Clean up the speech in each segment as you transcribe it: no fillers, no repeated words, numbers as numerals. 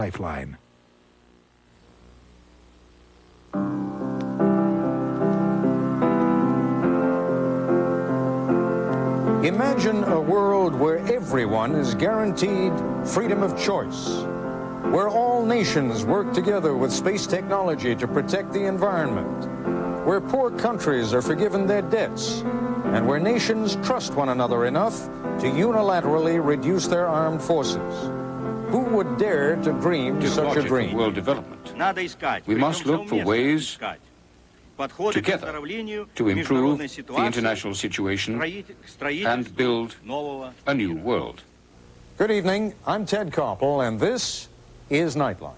Lifeline. Imagine a world where everyone is guaranteed freedom of choice, where all nations work together with space technology to protect the environment, where poor countries are forgiven their debts, and where nations trust one another enough to unilaterally reduce their armed forces. Who would dare to dream such a dream? World development. We must look for ways together to improve the international situation and build a new world. Good evening, I'm Ted Koppel, and this is Nightline.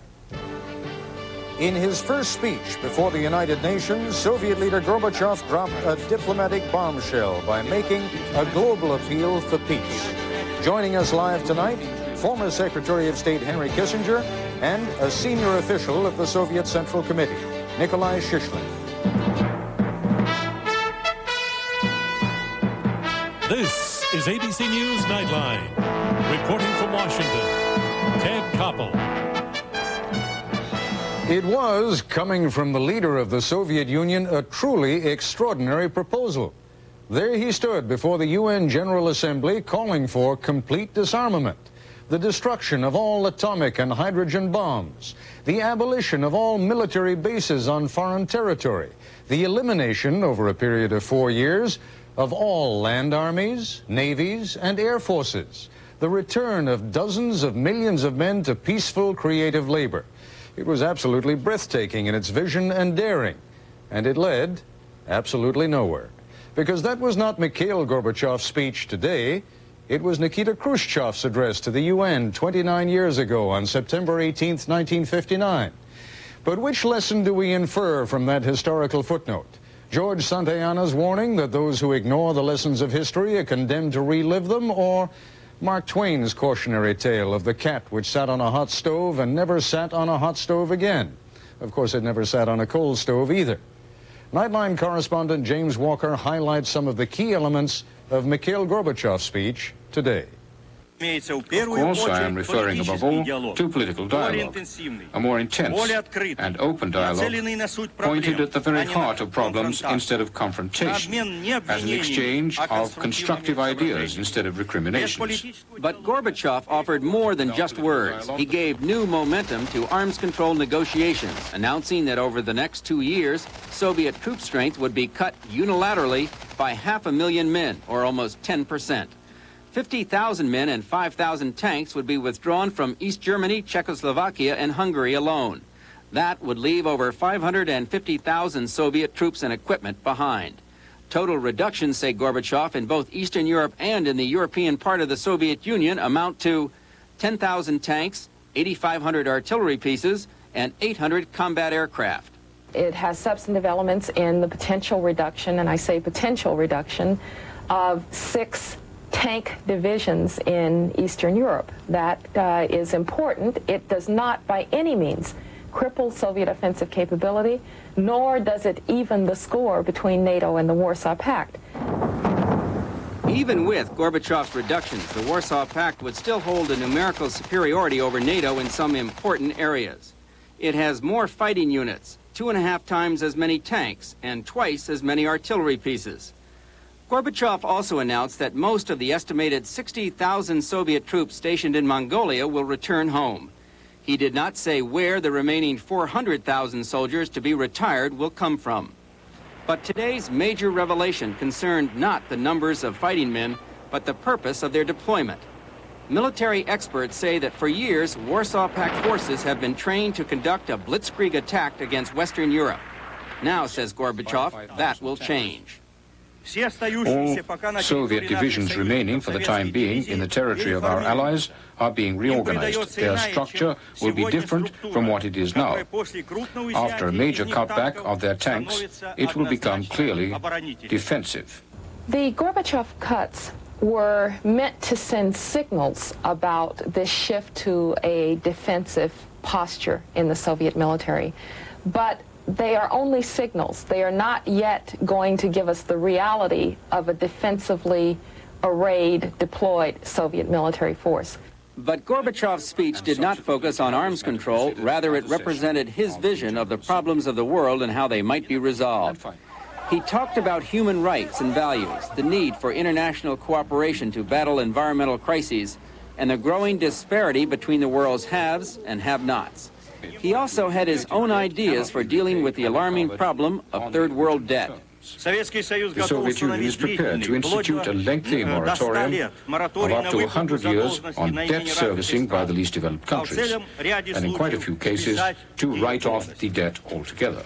In his first speech before the United Nations, Soviet leader Gorbachev dropped a diplomatic bombshell by making a global appeal for peace. Joining us live tonight, former Secretary of State Henry Kissinger and a senior official of the Soviet Central Committee, Nikolai Shishkin. This is ABC News Nightline. Reporting from Washington, Ted Koppel. It was, coming from the leader of the Soviet Union, a truly extraordinary proposal. There he stood before the UN General Assembly calling for complete disarmament, the destruction of all atomic and hydrogen bombs, the abolition of all military bases on foreign territory, the elimination over a period of 4 years of all land armies, navies, and air forces, the return of dozens of millions of men to peaceful, creative labor. It was absolutely breathtaking in its vision and daring, and it led absolutely nowhere. Because that was not Mikhail Gorbachev's speech today, it was Nikita Khrushchev's address to the UN 29 years ago on September 18th, 1959. But which lesson do we infer from that historical footnote? George Santayana's warning that those who ignore the lessons of history are condemned to relive them, or Mark Twain's cautionary tale of the cat which sat on a hot stove and never sat on a hot stove again? Of course, it never sat on a cold stove either. Nightline correspondent James Walker highlights some of the key elements of Mikhail Gorbachev's speech today. Of course, I am referring above all to political dialogue, a more intense and open dialogue pointed at the very heart of problems instead of confrontation, as an exchange of constructive ideas instead of recriminations. But Gorbachev offered more than just words. He gave new momentum to arms control negotiations, announcing that over the next 2 years, Soviet troop strength would be cut unilaterally by 500,000 men, or almost 10%. 50,000 men and 5,000 tanks would be withdrawn from East Germany, Czechoslovakia, and Hungary alone. That would leave over 550,000 Soviet troops and equipment behind. Total reductions, say Gorbachev, in both Eastern Europe and in the European part of the Soviet Union amount to 10,000 tanks, 8,500 artillery pieces, and 800 combat aircraft. It has substantive elements in the potential reduction, and I say potential reduction, of 6 tank divisions in Eastern Europe. That is important. It does not by any means cripple Soviet offensive capability, nor does it even the score between NATO and the Warsaw Pact. Even with Gorbachev's reductions, the Warsaw Pact would still hold a numerical superiority over NATO in some important areas. It has more fighting units, 2.5 times as many tanks, and twice as many artillery pieces. Gorbachev also announced that most of the estimated 60,000 Soviet troops stationed in Mongolia will return home. He did not say where the remaining 400,000 soldiers to be retired will come from. But today's major revelation concerned not the numbers of fighting men, but the purpose of their deployment. Military experts say that for years, Warsaw Pact forces have been trained to conduct a blitzkrieg attack against Western Europe. Now, says Gorbachev, that will change. All Soviet divisions remaining for the time being in the territory of our allies are being reorganized. Their structure will be different from what it is now. After a major cutback of their tanks, it will become clearly defensive. The Gorbachev cuts were meant to send signals about this shift to a defensive posture in the Soviet military. But they are only signals. They are not yet going to give us the reality of a defensively arrayed, deployed Soviet military force. But Gorbachev's speech did not focus on arms control. Rather, it represented his vision of the problems of the world and how they might be resolved. He talked about human rights and values, the need for international cooperation to battle environmental crises, and the growing disparity between the world's haves and have-nots. He also had his own ideas for dealing with the alarming problem of third world debt. The Soviet Union is prepared to institute a lengthy moratorium of up to 100 years on debt servicing by the least developed countries, and in quite a few cases, to write off the debt altogether.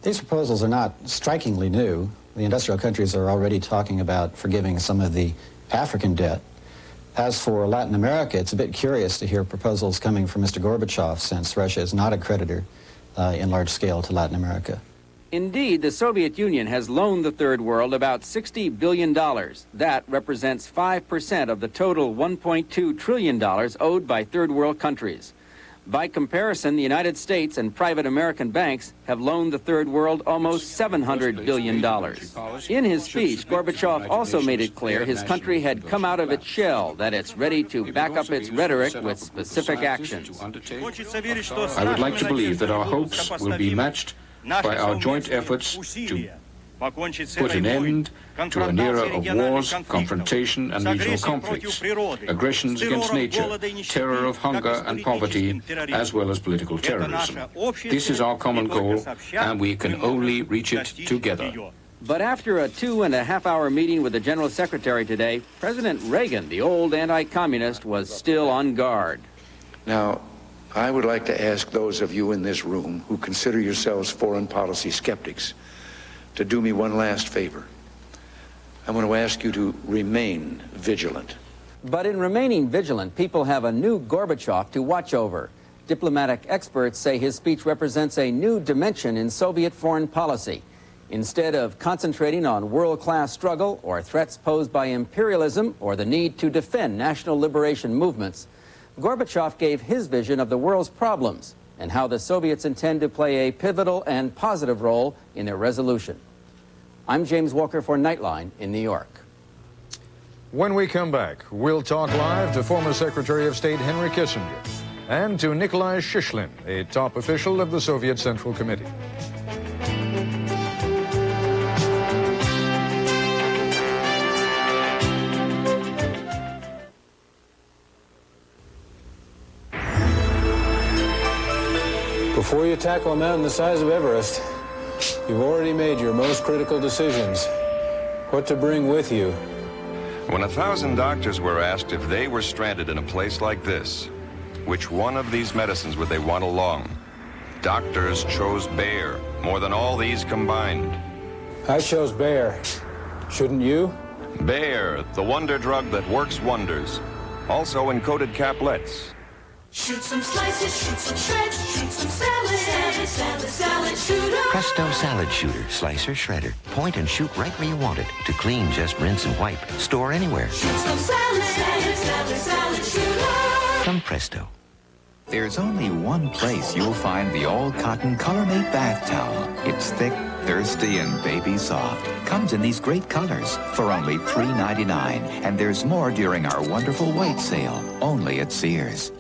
These proposals are not strikingly new. The industrial countries are already talking about forgiving some of the African debt. As for Latin America, it's a bit curious to hear proposals coming from Mr. Gorbachev, since Russia is not a creditor in large scale to Latin America. Indeed, the Soviet Union has loaned the Third World about $60 billion. That represents 5% of the total $1.2 trillion owed by Third World countries. By comparison, the United States and private American banks have loaned the Third World almost $700 billion. In his speech, Gorbachev also made it clear his country had come out of its shell, that it's ready to back up its rhetoric with specific actions. I would like to believe that our hopes will be matched by our joint efforts to put an end to an era of wars, confrontation, and regional conflicts, aggressions against nature, terror of hunger and poverty, as well as political terrorism. This is our common goal, and we can only reach it together. But after a 2.5-hour meeting with the General Secretary today, President Reagan, the old anti-communist, was still on guard. Now, I would like to ask those of you in this room who consider yourselves foreign policy skeptics to do me one last favor. I want to ask you to remain vigilant. But in remaining vigilant, people have a new Gorbachev to watch over. Diplomatic experts say his speech represents a new dimension in Soviet foreign policy. Instead of concentrating on world-class struggle or threats posed by imperialism or the need to defend national liberation movements, Gorbachev gave his vision of the world's problems and how the Soviets intend to play a pivotal and positive role in their resolution. I'm James Walker for Nightline in New York. When we come back, we'll talk live to former Secretary of State Henry Kissinger and to Nikolai Shishkin, a top official of the Soviet Central Committee. Before you tackle a mountain the size of Everest, you've already made your most critical decisions. What to bring with you. When 1,000 doctors were asked if they were stranded in a place like this, which one of these medicines would they want along? Doctors chose Bayer, more than all these combined. I chose Bayer. Shouldn't you? Bayer, the wonder drug that works wonders. Also in coated caplets. Shoot some slices, shoot some shreds, shoot some salad. Salad shooter. Presto Salad Shooter, slicer, shredder. Point and shoot right where you want it. To clean, just rinse and wipe. Store anywhere. Shoot some salad shooter. From Presto. There's only one place you'll find the all-cotton Color-Mate bath towel. It's thick, thirsty, and baby soft. Comes in these great colors for only $3.99. And there's more during our wonderful white sale, only at Sears.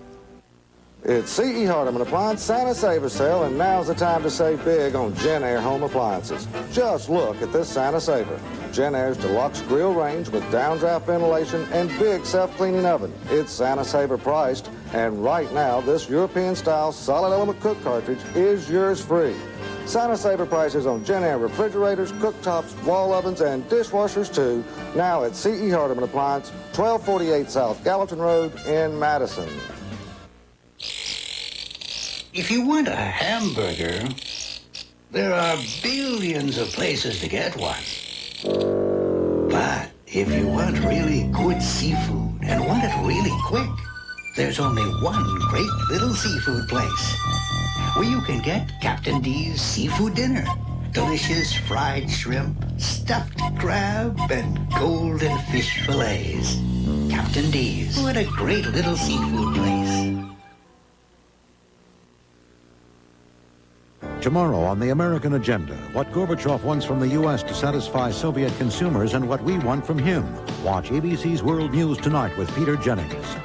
It's C.E. Hardeman Appliance Santa Saver Sale, and now's the time to save big on Jen-Air home appliances. Just look at this Santa Saver. Jen-Air's deluxe grill range with downdraft ventilation and big self-cleaning oven. It's Santa Saver priced, and right now, this European-style solid element cook cartridge is yours free. Santa Saver prices on Jen-Air refrigerators, cooktops, wall ovens, and dishwashers, too. Now at C.E. Hardeman Appliance, 1248 South Gallatin Road in Madison. If you want a hamburger, there are billions of places to get one. But if you want really good seafood and want it really quick, there's only one great little seafood place where you can get Captain D's Seafood Dinner. Delicious fried shrimp, stuffed crab, and golden fish fillets. Captain D's. What a great little seafood place. Tomorrow on the American Agenda, what Gorbachev wants from the U.S. to satisfy Soviet consumers and what we want from him. Watch ABC's World News Tonight with Peter Jennings.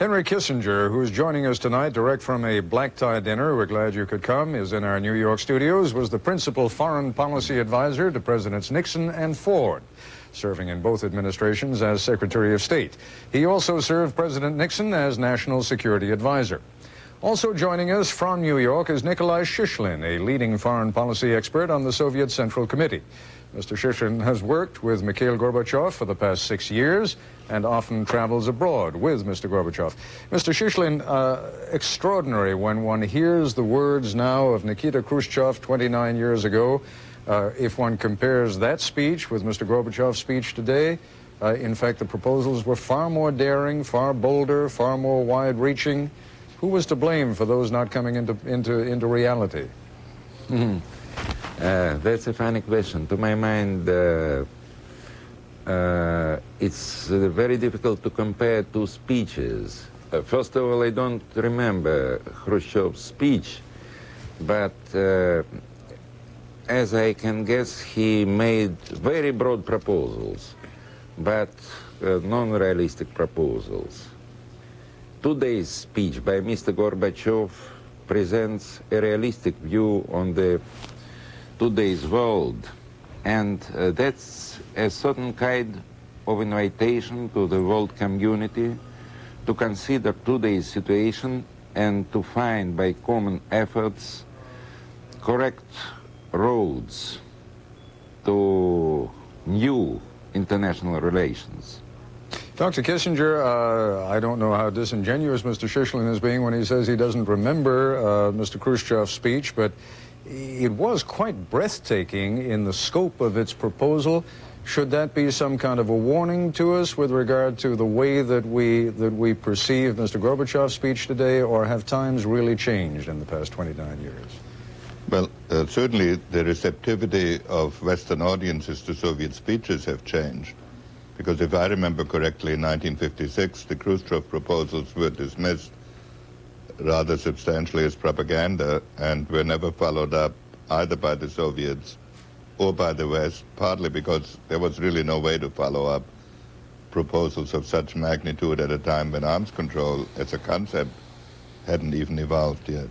Henry Kissinger, who's joining us tonight direct from a black-tie dinner, we're glad you could come, is in our New York studios, was the principal foreign policy advisor to Presidents Nixon and Ford, serving in both administrations as Secretary of State. He also served President Nixon as National Security Advisor. Also joining us from New York is Nikolai Shishkin, a leading foreign policy expert on the Soviet Central Committee. Mr. Shishkin has worked with Mikhail Gorbachev for the past 6 years and often travels abroad with Mr. Gorbachev. Mr. Shishkin, extraordinary when one hears the words now of Nikita Khrushchev 29 years ago. If one compares that speech with Mr. Gorbachev's speech today, in fact, the proposals were far more daring, far bolder, far more wide-reaching. Who was to blame for those not coming into reality? That's a funny question. To my mind, it's very difficult to compare two speeches. First of all, I don't remember Khrushchev's speech, but as I can guess, he made very broad proposals, but non-realistic proposals. Today's speech by Mr. Gorbachev presents a realistic view on the today's world, and that's a certain kind of invitation to the world community to consider today's situation and to find by common efforts correct roads to new international relations. Dr. Kissinger, I don't know how disingenuous Mr. Shishkin is being when he says he doesn't remember Mr. Khrushchev's speech, but it was quite breathtaking in the scope of its proposal. Should that be some kind of a warning to us with regard to the way that we perceive Mr. Gorbachev's speech today, or have times really changed in the past 29 years? Well, certainly the receptivity of Western audiences to Soviet speeches have changed. Because if I remember correctly, in 1956, the Khrushchev proposals were dismissed rather substantially as propaganda and were never followed up either by the Soviets or by the West, partly because there was really no way to follow up proposals of such magnitude at a time when arms control as a concept hadn't even evolved yet.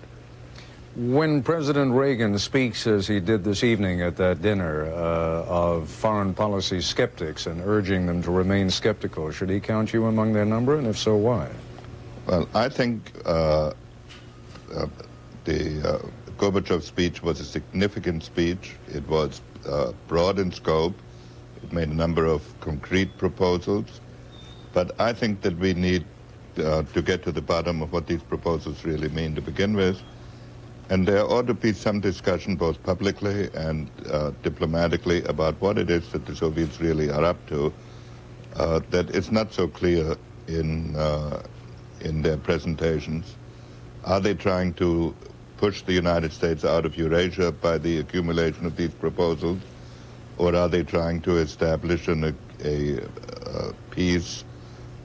When President Reagan speaks, as he did this evening at that dinner, of foreign policy skeptics and urging them to remain skeptical, should he count you among their number, and if so, why? Well, I think the Gorbachev speech was a significant speech. It was broad in scope. It made a number of concrete proposals. But I think that we need to get to the bottom of what these proposals really mean to begin with. And there ought to be some discussion, both publicly and diplomatically, about what it is that the Soviets really are up to. That it's not so clear in their presentations. Are they trying to push the United States out of Eurasia by the accumulation of these proposals, or are they trying to establish a peace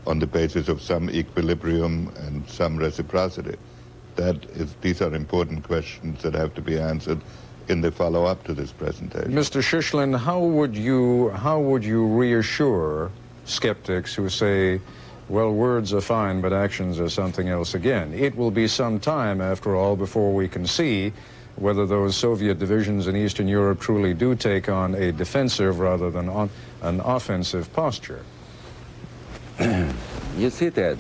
on the basis of some equilibrium and some reciprocity? These are important questions that have to be answered in the follow-up to this presentation. Mr. Shishkin, how would you reassure skeptics who say, well, words are fine, but actions are something else again? It will be some time, after all, before we can see whether those Soviet divisions in Eastern Europe truly do take on a defensive rather than an offensive posture. You see, Ted,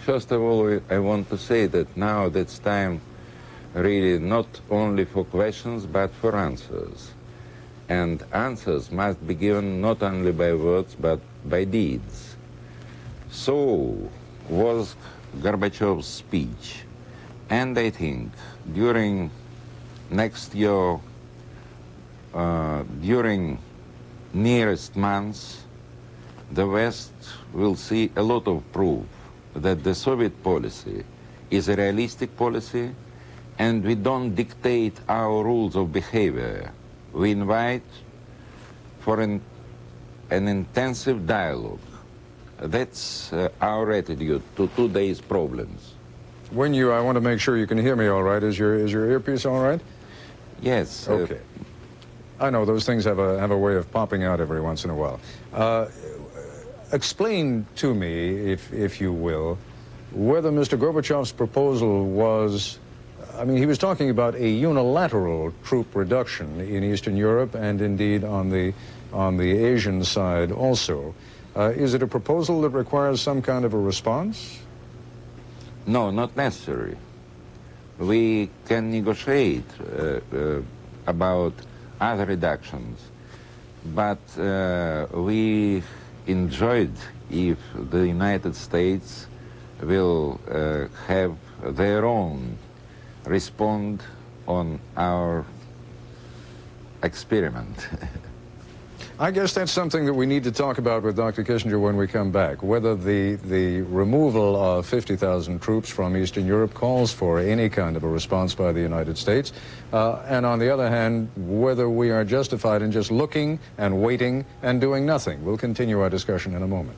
first of all, I want to say that now it's time really not only for questions, but for answers. And answers must be given not only by words, but by deeds. So was Gorbachev's speech. And I think during next year, during nearest months, the West will see a lot of proof that the Soviet policy is a realistic policy, and we don't dictate our rules of behavior. We invite for an intensive dialogue. That's our attitude to today's problems. I want to make sure you can hear me all right. Is your earpiece all right? Yes. Okay. I know those things have a way of popping out every once in a while. Explain to me, if you will, whether Mr. Gorbachev's proposal was, I mean, he was talking about a unilateral troop reduction in Eastern Europe and indeed on the Asian side also. Is it a proposal that requires some kind of a response? No, not necessary. We can negotiate about other reductions, but we enjoyed if the United States will have their own respond on our experiment. I guess that's something that we need to talk about with Dr. Kissinger when we come back, whether the removal of 50,000 troops from Eastern Europe calls for any kind of a response by the United States, and on the other hand, whether we are justified in just looking and waiting and doing nothing. We'll continue our discussion in a moment.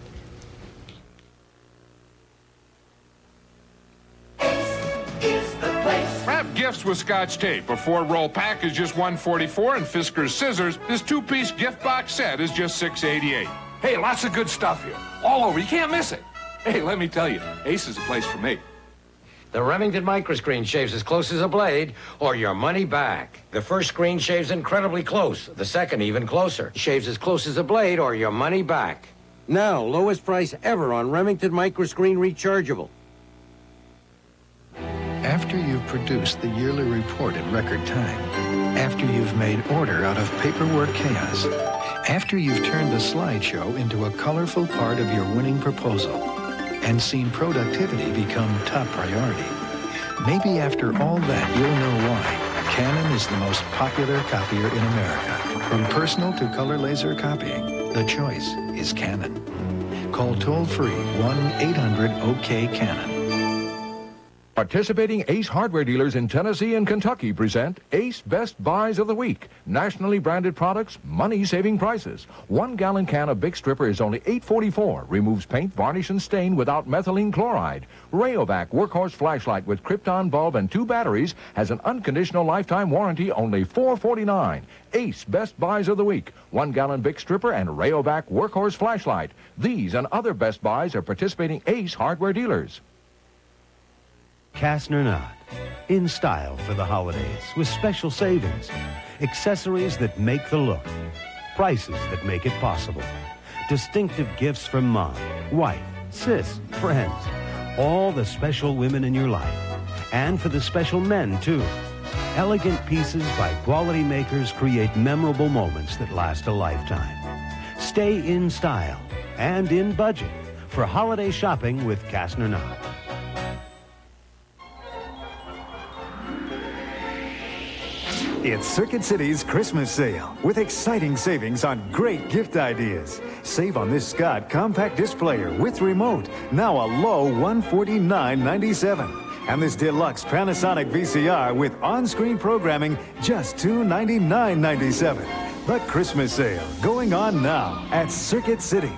Gifts with Scotch tape. A 4-roll pack is just $144, and Fisker's scissors, this 2-piece gift box set is just $688. Hey, lots of good stuff here. All over. You can't miss it. Hey, let me tell you, Ace is a place for me. The Remington microscreen shaves as close as a blade, or your money back. The first screen shaves incredibly close. The second even closer. Shaves as close as a blade, or your money back. Now, lowest price ever on Remington microscreen rechargeable. After you've produced the yearly report in record time, after you've made order out of paperwork chaos, after you've turned the slideshow into a colorful part of your winning proposal, and seen productivity become top priority, maybe after all that you'll know why Canon is the most popular copier in America. From personal to color laser copying, the choice is Canon. Call toll-free 1-800-OK-CANON. Participating Ace hardware dealers in Tennessee and Kentucky present Ace Best Buys of the Week. Nationally branded products, money-saving prices. 1-gallon can of Bic Stripper is only $8.44. Removes paint, varnish, and stain without methylene chloride. Rayovac Workhorse Flashlight with Krypton bulb and 2 batteries has an unconditional lifetime warranty, only $4.49. Ace Best Buys of the Week. 1-gallon Bic Stripper and Rayovac Workhorse Flashlight. These and other Best Buys are participating Ace hardware dealers. Kastner Knot, in style for the holidays with special savings, accessories that make the look, prices that make it possible, distinctive gifts from mom, wife, sis, friends, all the special women in your life, and for the special men too. Elegant pieces by quality makers create memorable moments that last a lifetime. Stay in style and in budget for holiday shopping with Kastner Knot. It's Circuit City's Christmas sale with exciting savings on great gift ideas. Save on this Scott compact disc player with remote, now a low $149.97. And this deluxe Panasonic VCR with on-screen programming, just $299.97. The Christmas sale going on now at Circuit City.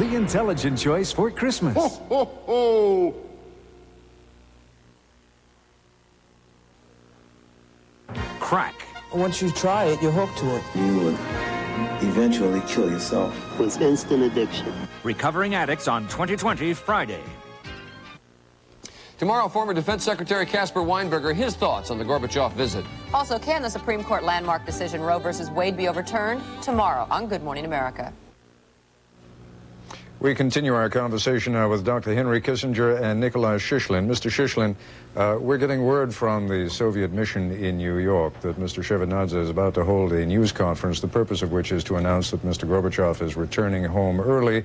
The intelligent choice for Christmas. Ho, ho, ho! Crack. Once you try it, you're hooked to it. You would eventually kill yourself. It's instant addiction. Recovering Addicts on 2020 Friday. Tomorrow, former Defense Secretary Caspar Weinberger, his thoughts on the Gorbachev visit. Also, can the Supreme Court landmark decision Roe versus Wade be overturned? Tomorrow on Good Morning America. We continue our conversation now with Dr. Henry Kissinger and Nikolai Shishkin. Mr. Shishkin, we're getting word from the Soviet mission in New York that Mr. Shevardnadze is about to hold a news conference, the purpose of which is to announce that Mr. Gorbachev is returning home early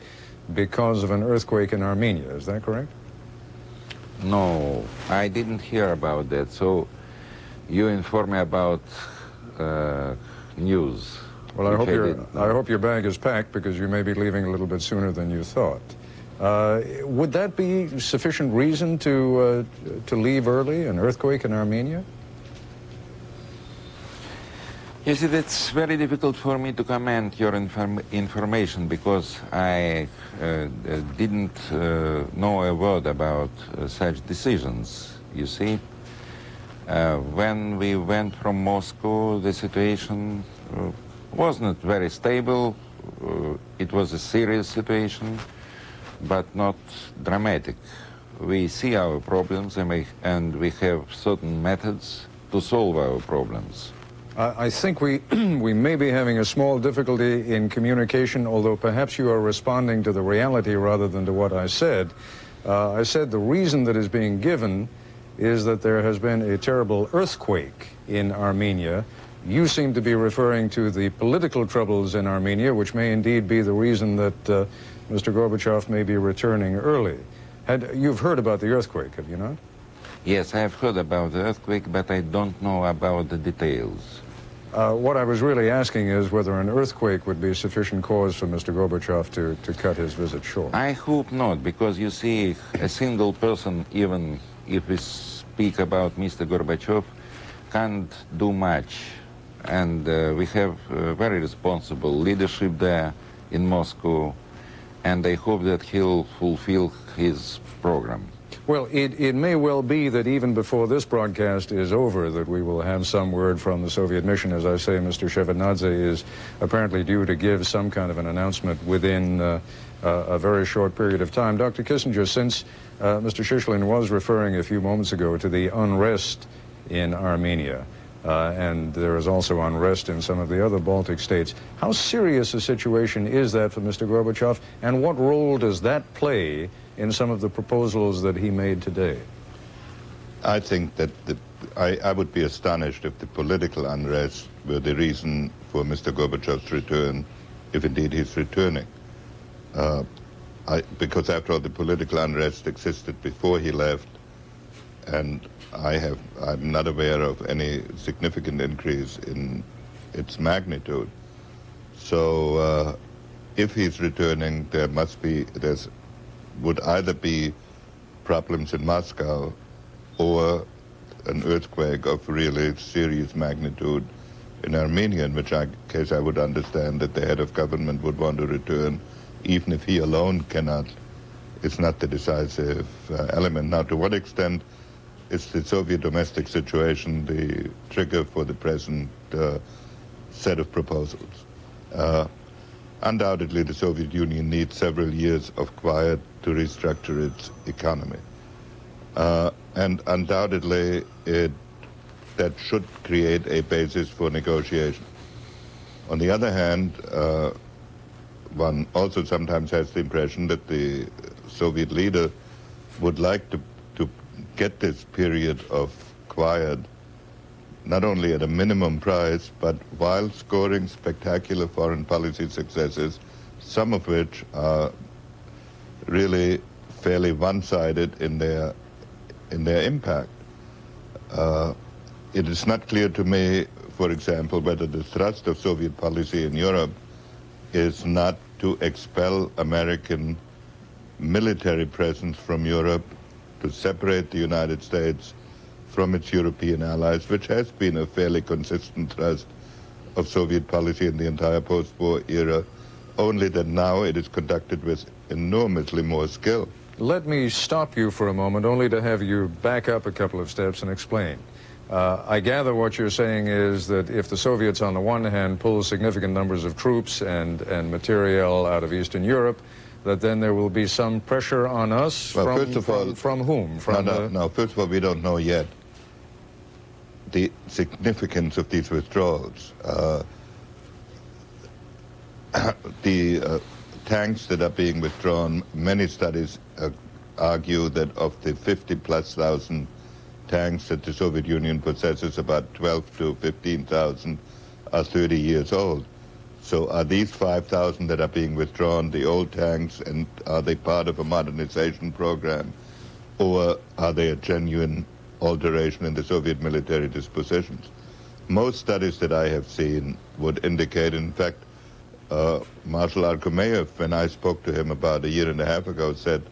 because of an earthquake in Armenia. Is that correct? No, I didn't hear about that. So you inform me about news. Well, I hope your bag is packed because you may be leaving a little bit sooner than you thought. Would that be sufficient reason to leave early, an earthquake in Armenia? You see, it's very difficult for me to comment your information because I didn't know a word about such decisions, you see. When we went from Moscow, the situation wasn't very stable. It was a serious situation, but not dramatic. we see our problems and we have certain methods to solve our problems. I think we may be having a small difficulty in communication, although perhaps you are responding to the reality rather than to what I said. I said the reason that is being given is that there has been a terrible earthquake in Armenia. You seem to be referring to the political troubles in Armenia, which may indeed be the reason that Mr. Gorbachev may be returning early. You've heard about the earthquake, have you not? Yes, I have heard about the earthquake, but I don't know about the details. What I was really asking is whether an earthquake would be sufficient cause for Mr. Gorbachev to cut his visit short. I hope not, because you see, a single person, even if we speak about Mr. Gorbachev, can't do much. And we have very responsible leadership there in Moscow, and I hope that he'll fulfill his program. Well, it may well be that even before this broadcast is over that we will have some word from the Soviet mission. As I say, Mr. Shevardnadze is apparently due to give some kind of an announcement within a very short period of time. Dr. Kissinger, since Mr. Shishlin was referring a few moments ago to the unrest in Armenia, and there is also unrest in some of the other Baltic states, how serious a situation is that for Mr. Gorbachev, and what role does that play in some of the proposals that he made today? I think that I would be astonished if the political unrest were the reason for Mr. Gorbachev's return, if indeed he's returning. Because after all, the political unrest existed before he left, and I'm not aware of any significant increase in its magnitude. So if he's returning, there would either be problems in Moscow or an earthquake of really serious magnitude in Armenia, in which case I would understand that the head of government would want to return, even if he alone cannot. It's not the decisive element. Now, to what extent is the Soviet domestic situation the trigger for the present set of proposals? Undoubtedly, the Soviet Union needs several years of quiet to restructure its economy. And undoubtedly, that should create a basis for negotiation. On the other hand, one also sometimes has the impression that the Soviet leader would like to get this period of quiet not only at a minimum price, but while scoring spectacular foreign policy successes, some of which are really fairly one-sided in their impact. It is not clear to me, for example, whether the thrust of Soviet policy in Europe is not to expel American military presence from Europe, to separate the United States from its European allies, which has been a fairly consistent thrust of Soviet policy in the entire post-war era, only that now it is conducted with enormously more skill. Let me stop you for a moment, only to have you back up a couple of steps and explain. I gather what you're saying is that if the Soviets, on the one hand, pull significant numbers of troops and materiel out of Eastern Europe, that then there will be some pressure on us. Well, from, first of all, from whom? No, first of all, we don't know yet the significance of these withdrawals. The tanks that are being withdrawn, many studies argue that of the 50,000+ tanks that the Soviet Union possesses, about 12 to 15,000 are 30 years old. So are these 5,000 that are being withdrawn the old tanks, and are they part of a modernization program, or are they a genuine alteration in the Soviet military dispositions? Most studies that I have seen would indicate, in fact, Marshal Arkomeyev, when I spoke to him about a year and a half ago, said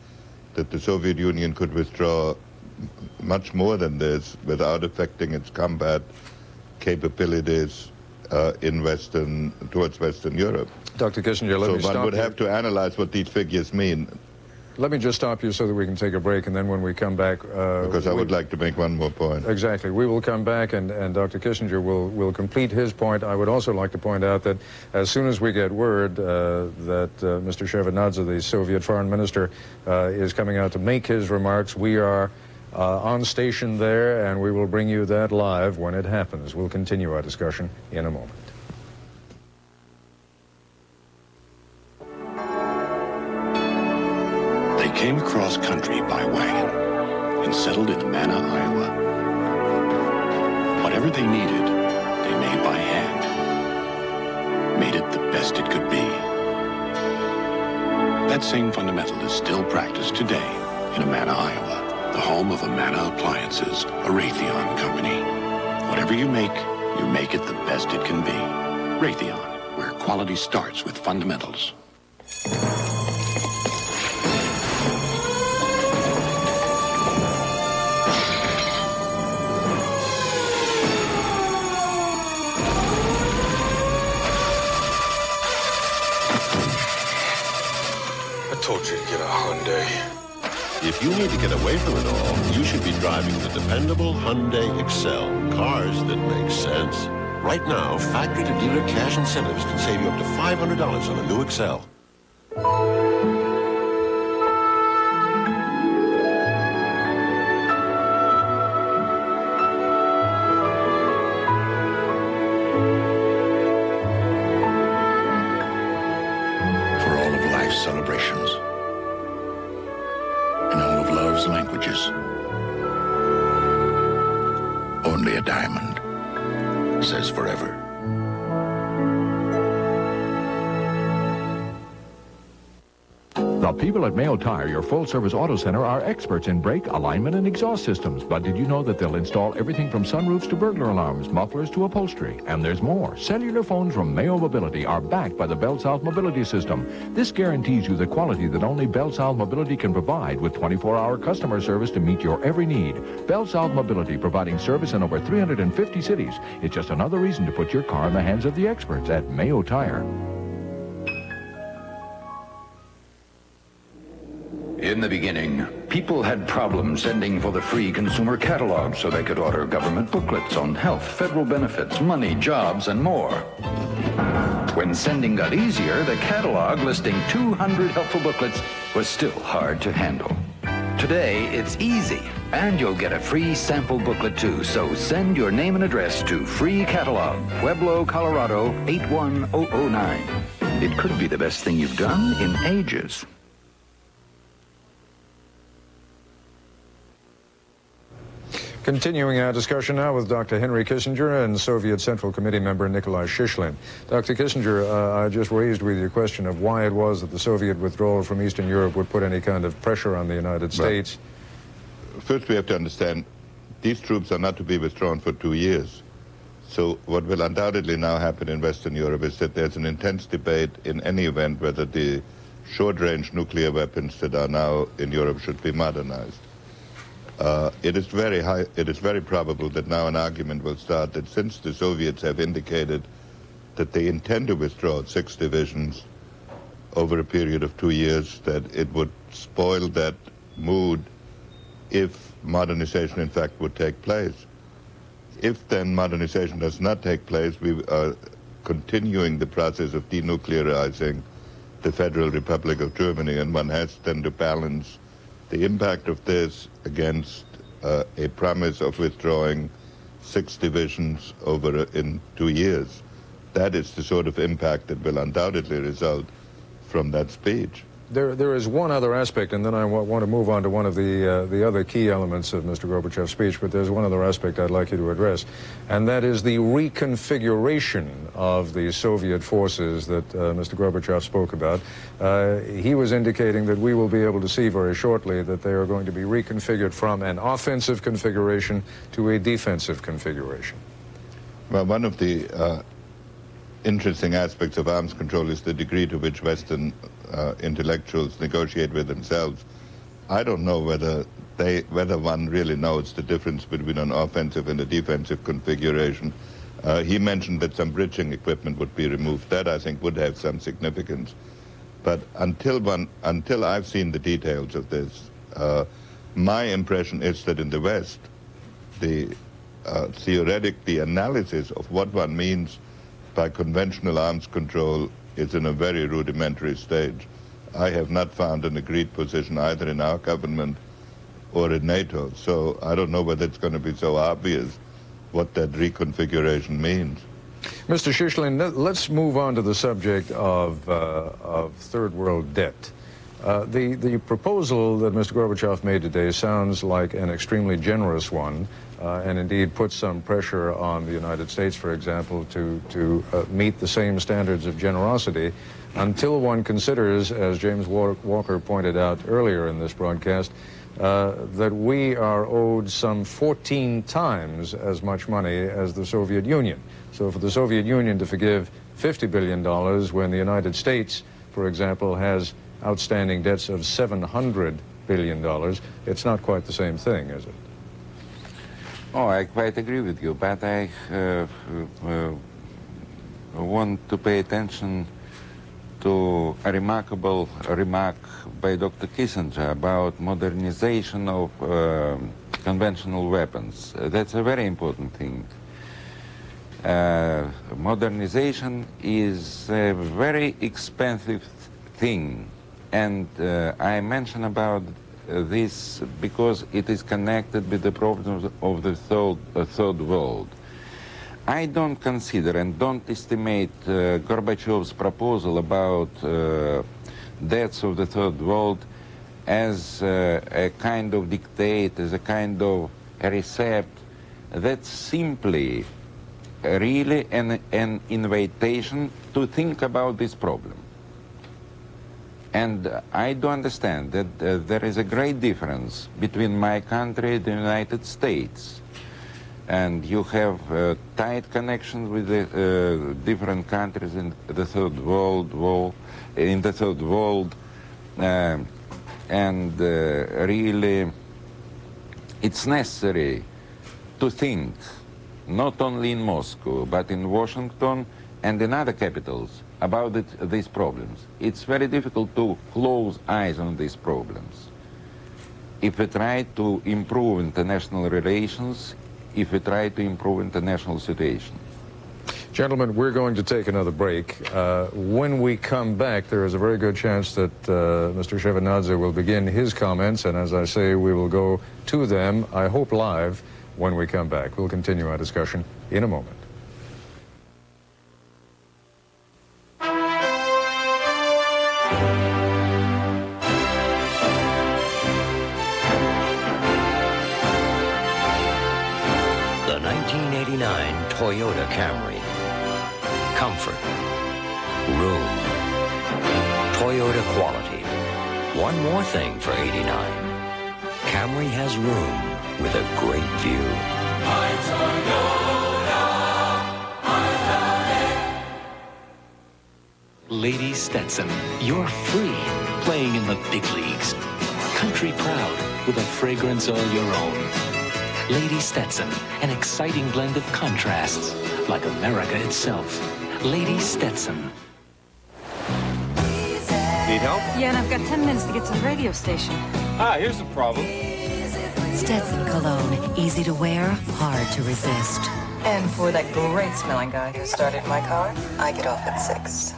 that the Soviet Union could withdraw much more than this without affecting its combat capabilities towards Western Europe. Dr. Kissinger, let me stop you. So one would have to analyze what these figures mean. Let me just stop you so that we can take a break, and then when we come back... because I would like to make one more point. Exactly. We will come back, and Dr. Kissinger will complete his point. I would also like to point out that as soon as we get word that Mr. Shevardnadze, the Soviet foreign minister, is coming out to make his remarks, we are on station there, and we will bring you that live when it happens. We'll continue our discussion in a moment. They came across country by wagon and settled in Amana, Iowa. Whatever they needed, they made by hand. Made it the best it could be. That same fundamental is still practiced today in Amana, Iowa, the home of Amana Appliances, a Raytheon company. Whatever you make it the best it can be. Raytheon, where quality starts with fundamentals. I told you to get a Hyundai. If you need to get away from it all, you should be driving the dependable Hyundai Excel. Cars that make sense. Right now, factory-to-dealer cash incentives can save you up to $500 on a new Excel. For all of life's celebrations. In all of love's languages. Only a diamond says forever. The people at Mayo Tire, your full-service auto center, are experts in brake, alignment, and exhaust systems. But did you know that they'll install everything from sunroofs to burglar alarms, mufflers to upholstery? And there's more. Cellular phones from Mayo Mobility are backed by the Bell South Mobility System. This guarantees you the quality that only Bell South Mobility can provide, with 24-hour customer service to meet your every need. Bell South Mobility, providing service in over 350 cities. It's just another reason to put your car in the hands of the experts at Mayo Tire. In the beginning, people had problems sending for the free consumer catalog so they could order government booklets on health, federal benefits, money, jobs, and more. When sending got easier, the catalog listing 200 helpful booklets was still hard to handle. Today, it's easy, and you'll get a free sample booklet too, so send your name and address to Free Catalog, Pueblo, Colorado, 81009. It could be the best thing you've done in ages. Continuing our discussion now with Dr. Henry Kissinger and Soviet Central Committee member Nikolai Shishkin. Dr. Kissinger, I just raised with you a question of why it was that the Soviet withdrawal from Eastern Europe would put any kind of pressure on the United States. Well, first we have to understand these troops are not to be withdrawn for 2 years. So what will undoubtedly now happen in Western Europe is that there's an intense debate in any event whether the short-range nuclear weapons that are now in Europe should be modernized. It is very probable that now an argument will start that since the Soviets have indicated that they intend to withdraw 6 divisions over a period of 2 years, that it would spoil that mood if modernization in fact would take place. If then modernization does not take place, we are continuing the process of denuclearizing the Federal Republic of Germany, and one has then to balance the impact of this against a promise of withdrawing 6 divisions in 2 years. That is the sort of impact that will undoubtedly result from that speech. There is one other aspect, and then I want to move on to one of the other key elements of Mr. Gorbachev's speech, but there's one other aspect I'd like you to address, and that is the reconfiguration of the Soviet forces that Mr. Gorbachev spoke about. He was indicating that we will be able to see very shortly that they are going to be reconfigured from an offensive configuration to a defensive configuration. Well, one of the interesting aspects of arms control is the degree to which Western intellectuals negotiate with themselves. I don't know whether one really knows the difference between an offensive and a defensive configuration. He mentioned that some bridging equipment would be removed. That, I think, would have some significance. But until I've seen the details of this, my impression is that in the West, the analysis of what one means by conventional arms control is in a very rudimentary stage. I have not found an agreed position either in our government or in NATO, so I don't know whether it's going to be so obvious what that reconfiguration means. Mr. Shishlin, let's move on to the subject of third world debt. The proposal that Mr. Gorbachev made today sounds like an extremely generous one, and indeed puts some pressure on the United States, for example, to meet the same standards of generosity until one considers, as James Walker pointed out earlier in this broadcast, that we are owed some 14 times as much money as the Soviet Union. So for the Soviet Union to forgive $50 billion when the United States, for example, has outstanding debts of $700 billion, it's not quite the same thing, is it? Oh, I quite agree with you, but I want to pay attention to a remarkable remark by Dr. Kissinger about modernization of conventional weapons. That's a very important thing. Modernization is a very expensive thing, and I mention about this because it is connected with the problems of the third world. I don't consider and don't estimate Gorbachev's proposal about debts of the third world as a kind of dictate, as a kind of a recipe. That's simply really an invitation to think about this problem. And I do understand that there is a great difference between my country and the United States. And you have tight connections with the different countries in the third world, and really it's necessary to think not only in Moscow but in Washington and in other capitals about these problems. It's very difficult to close eyes on these problems. If we try to improve international relations, if we try to improve international situation. Gentlemen, we're going to take another break. When we come back, there is a very good chance that Mr. Shevardnadze will begin his comments, and as I say, we will go to them, I hope live, when we come back. We'll continue our discussion in a moment. Toyota Camry. Comfort. Room. Toyota quality. One more thing for '89. Camry has room with a great view. My Toyota, I love it. Lady Stetson, you're free, playing in the big leagues. Country proud with a fragrance all your own. Lady Stetson, an exciting blend of contrasts, like America itself. Lady Stetson. Need help? Yeah, and I've got 10 minutes to get to the radio station. Ah, here's the problem. Stetson cologne, easy to wear, hard to resist. And for that great smelling guy who started my car, I get off at 6.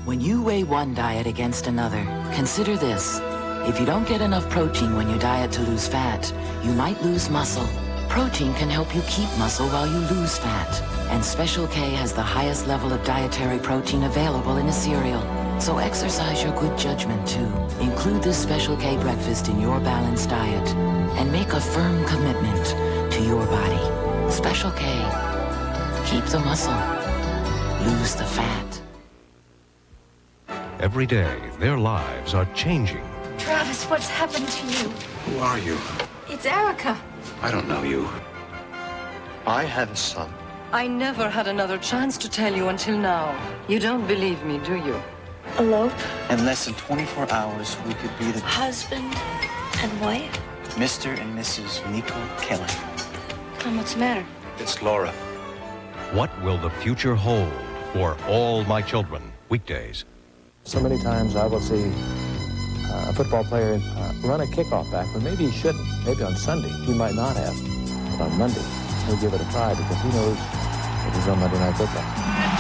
When you weigh one diet against another, consider this. If you don't get enough protein when you diet to lose fat, you might lose muscle. Protein can help you keep muscle while you lose fat. And Special K has the highest level of dietary protein available in a cereal. So exercise your good judgment too. Include this Special K breakfast in your balanced diet. And make a firm commitment to your body. Special K. Keep the muscle. Lose the fat. Every day, their lives are changing. Travis, what's happened to you? Who are you? It's Erica. I don't know you. I had a son. I never had another chance to tell you until now. You don't believe me, do you? Elope? In less than 24 hours, we could be the Husband and wife? Mr. and Mrs. Nico Kelly. Tom, what's the matter? It's Laura. What will the future hold for all my children? Weekdays, So many times I will see a football player run a kickoff back when maybe he shouldn't. Maybe on Sunday he might not have, but on Monday he'll give it a try because he knows that he's on Monday Night Football.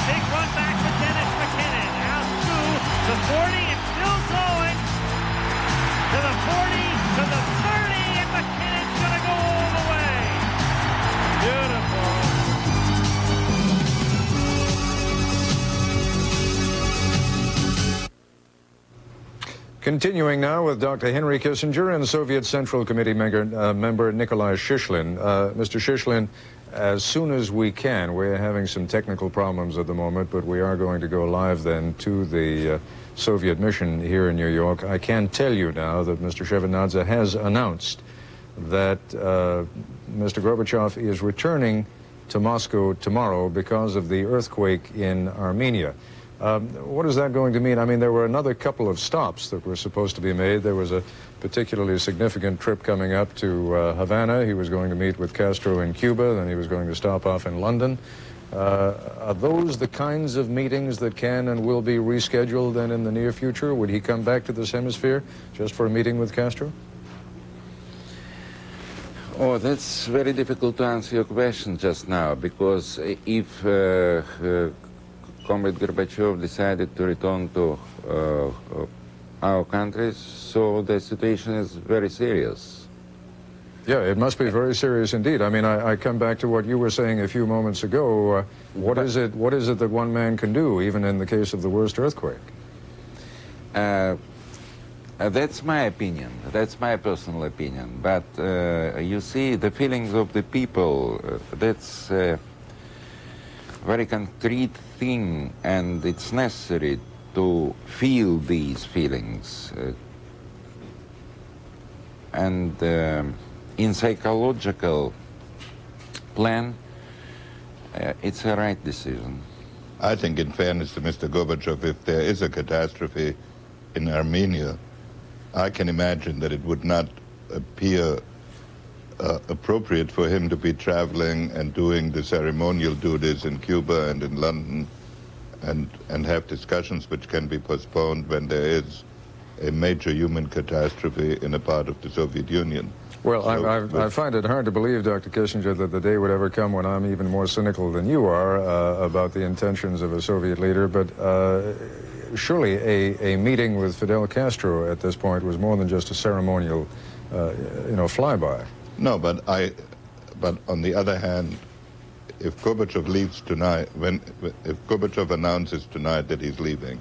Big run back for Dennis McKinnon. Out to the 40 and still going. To the 40, to the 30, and McKinnon's going to go all the way. Beautiful. Continuing now with Dr. Henry Kissinger and Soviet Central Committee member Nikolai Shishkin. Mr. Shishkin, as soon as we can, we're having some technical problems at the moment, but we are going to go live then to the Soviet mission here in New York. I can tell you now that Mr. Shevardnadze has announced that Mr. Gorbachev is returning to Moscow tomorrow because of the earthquake in Armenia. What is that going to mean? I mean, there were another couple of stops that were supposed to be made. There was a particularly significant trip coming up to Havana. He was going to meet with Castro in Cuba, then he was going to stop off in London. Are those the kinds of meetings that can and will be rescheduled then in the near future? Would he come back to this hemisphere just for a meeting with Castro? Oh, that's very difficult to answer your question just now, because if Comrade Gorbachev decided to return to our country, so the situation is very serious. Yeah, it must be very serious indeed. I mean, I come back to what you were saying a few moments ago. What is it that one man can do, even in the case of the worst earthquake? That's my opinion. That's my personal opinion. But you see, the feelings of the people, that's a very concrete thing, and it's necessary to feel these feelings. And in psychological plan, it's a right decision. I think, in fairness to Mr. Gorbachev, if there is a catastrophe in Armenia, I can imagine that it would not appear appropriate for him to be traveling and doing the ceremonial duties in Cuba and in London and have discussions which can be postponed when there is a major human catastrophe in a part of the Soviet Union. Well, so, I find it hard to believe, Dr. Kissinger, that the day would ever come when I'm even more cynical than you are about the intentions of a Soviet leader, but surely a meeting with Fidel Castro at this point was more than just a ceremonial, flyby. No, but on the other hand, if Gorbachev leaves tonight, if Gorbachev announces tonight that he's leaving,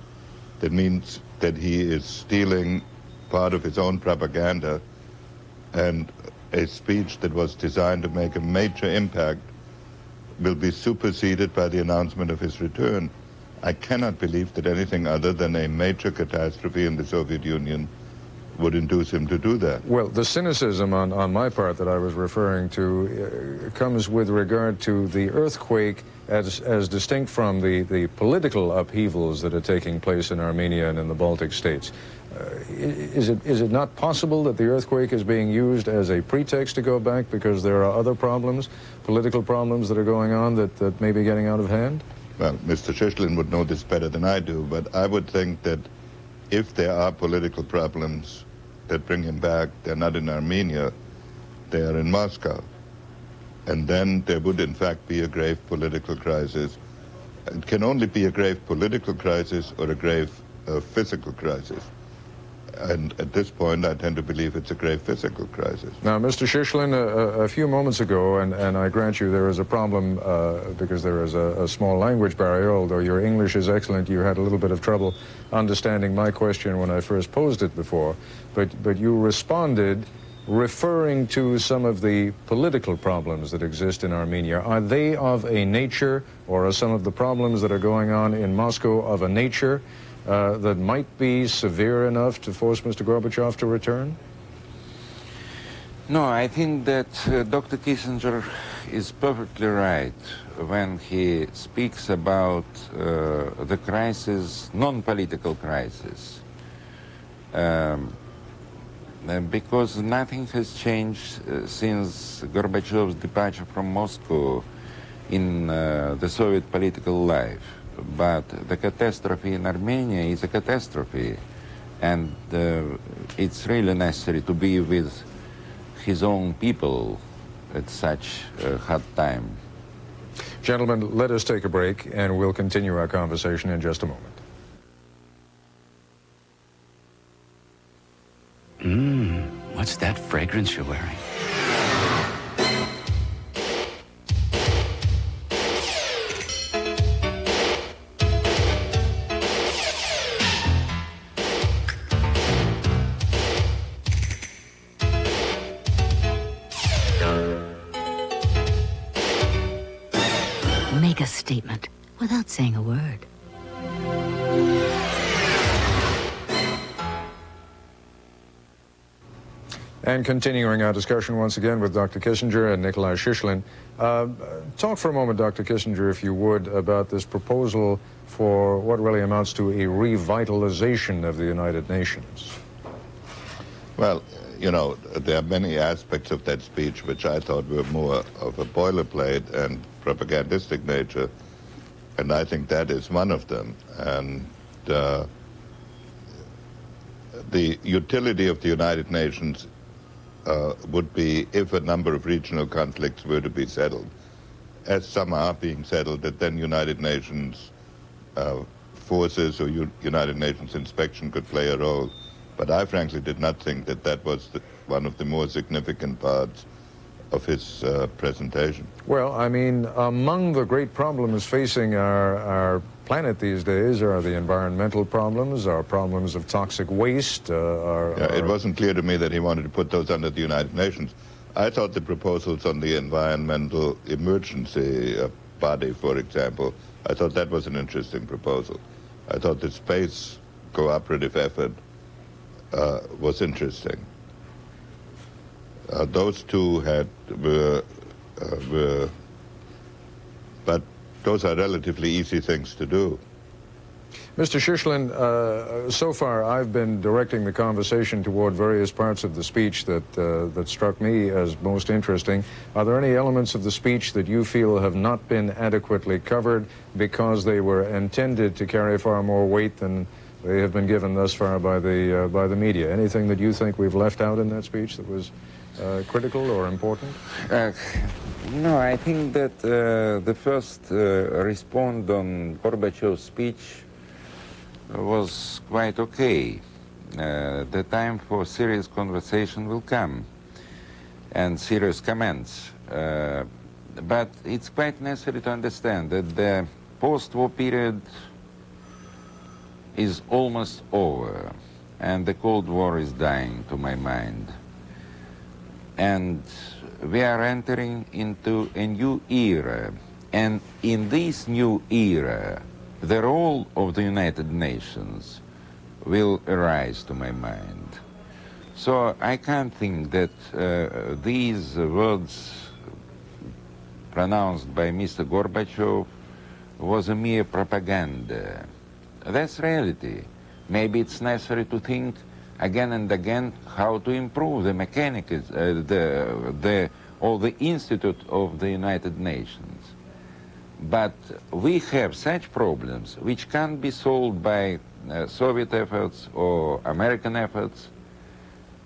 that means that he is stealing part of his own propaganda, and a speech that was designed to make a major impact will be superseded by the announcement of his return. I cannot believe that anything other than a major catastrophe in the Soviet Union would induce him to do that. Well, the cynicism on my part that I was referring to comes with regard to the earthquake as distinct from the political upheavals that are taking place in Armenia and in the Baltic states. Is it not possible that the earthquake is being used as a pretext to go back because there are other problems, political problems that are going on that may be getting out of hand? Well, Mr. Shishkin would know this better than I do, but I would think that if there are political problems that bring him back, they're not in Armenia, they are in Moscow. And then there would in fact be a grave political crisis. It can only be a grave political crisis or a grave physical crisis. And at this point, I tend to believe it's a grave physical crisis. Now, Mr. Shishkin, a few moments ago, and I grant you there is a problem because there is a small language barrier, although your English is excellent, you had a little bit of trouble understanding my question when I first posed it before. But you responded referring to some of the political problems that exist in Armenia. Are they of a nature, or are some of the problems that are going on in Moscow of a nature that might be severe enough to force Mr. Gorbachev to return? No, I think that Dr. Kissinger is perfectly right when he speaks about the crisis, non-political crisis, because nothing has changed since Gorbachev's departure from Moscow in the Soviet political life. but the catastrophe in Armenia is a catastrophe, and it's really necessary to be with his own people at such a hard time. Gentlemen, let us take a break, and we'll continue our conversation in just a moment. What's that fragrance you're wearing? Make a statement without saying a word. And continuing our discussion once again with Dr. Kissinger and Nikolai Shishkin. Talk for a moment, Dr. Kissinger, if you would, about this proposal for what really amounts to a revitalization of the United Nations. Well, you know, there are many aspects of that speech which I thought were more of a boilerplate and propagandistic nature, and I think that is one of them. And the utility of the United Nations would be if a number of regional conflicts were to be settled, as some are being settled, that then United Nations forces or United Nations inspection could play a role. But I frankly did not think that that was one of the more significant parts of his presentation. Well, I mean, among the great problems facing our planet these days are the environmental problems, our problems of toxic waste. It wasn't clear to me that he wanted to put those under the United Nations. I thought the proposals on the environmental emergency body, for example, I thought that was an interesting proposal. I thought the space cooperative effort was interesting. Those two were, but those are relatively easy things to do. Mr. Shishkin, so far I've been directing the conversation toward various parts of the speech that struck me as most interesting. Are there any elements of the speech that you feel have not been adequately covered because they were intended to carry far more weight than they have been given thus far by the media? Anything that you think we've left out in that speech that was critical or important? No, I think that the first response on Gorbachev's speech was quite okay. The time for serious conversation will come and serious comments. But it's quite necessary to understand that the post-war period is almost over, and the Cold War is dying, to my mind. And we are entering into a new era. And in this new era, the role of the United Nations will arise, to my mind. So I can't think that these words pronounced by Mr. Gorbachev was a mere propaganda. That's reality. Maybe it's necessary to think again and again how to improve the mechanics, or the Institute of the United Nations. But we have such problems which can't be solved by Soviet efforts or American efforts.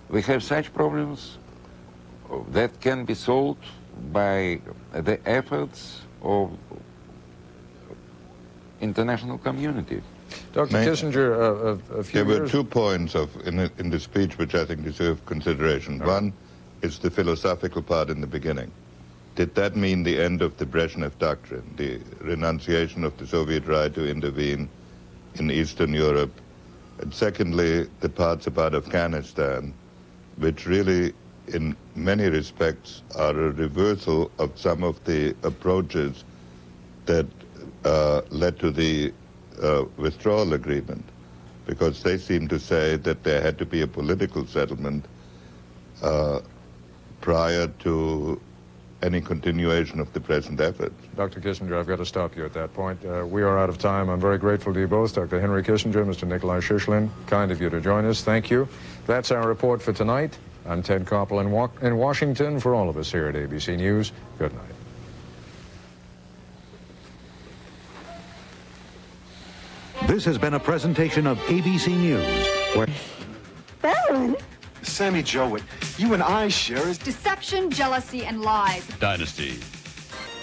We have such problems that can be solved by the efforts of international community. Dr. Kissinger, a few There were 2 points in the speech which I think deserve consideration. One is the philosophical part in the beginning. Did that mean the end of the Brezhnev doctrine, the renunciation of the Soviet right to intervene in Eastern Europe? And secondly, the parts about Afghanistan, which really, in many respects, are a reversal of some of the approaches that led to the withdrawal agreement, because they seem to say that there had to be a political settlement prior to any continuation of the present efforts. Dr. Kissinger, I've got to stop you at that point. We are out of time. I'm very grateful to you both, Dr. Henry Kissinger, Mr. Nikolai Shishkin. Kind of you to join us. Thank you. That's our report for tonight. I'm Ted Koppel in Washington. For all of us here at ABC News, good night. This has been a presentation of ABC News, where... Fallon? Sammy Jowett, you and I share is... Deception, jealousy, and lies. Dynasty.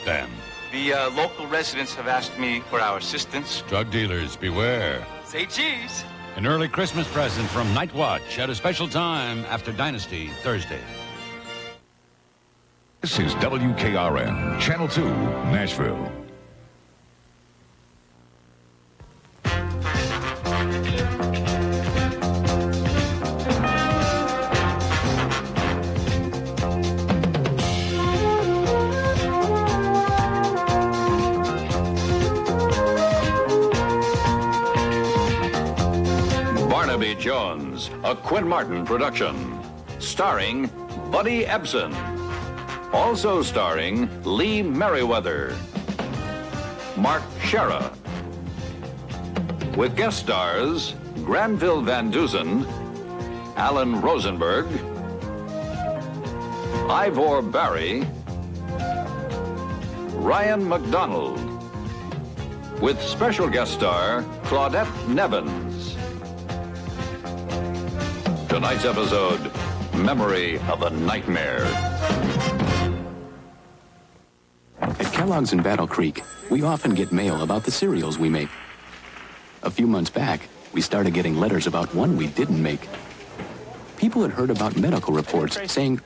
Dan. The local residents have asked me for our assistance. Drug dealers, beware. Say cheese. An early Christmas present from Night Watch at a special time after Dynasty, Thursday. This is WKRN, Channel 2, Nashville. Barnaby Jones, a Quinn Martin production, starring Buddy Ebsen. Also starring Lee Merriweather, Mark Shera, with guest stars Granville Van Dusen, Alan Rosenberg, Ivor Barry, Ryan McDonald, with special guest star Claudette Nevins. Tonight's episode, Memory of a Nightmare. At Kellogg's in Battle Creek, we often get mail about the cereals we make. A few months back, we started getting letters about one we didn't make. People had heard about medical reports saying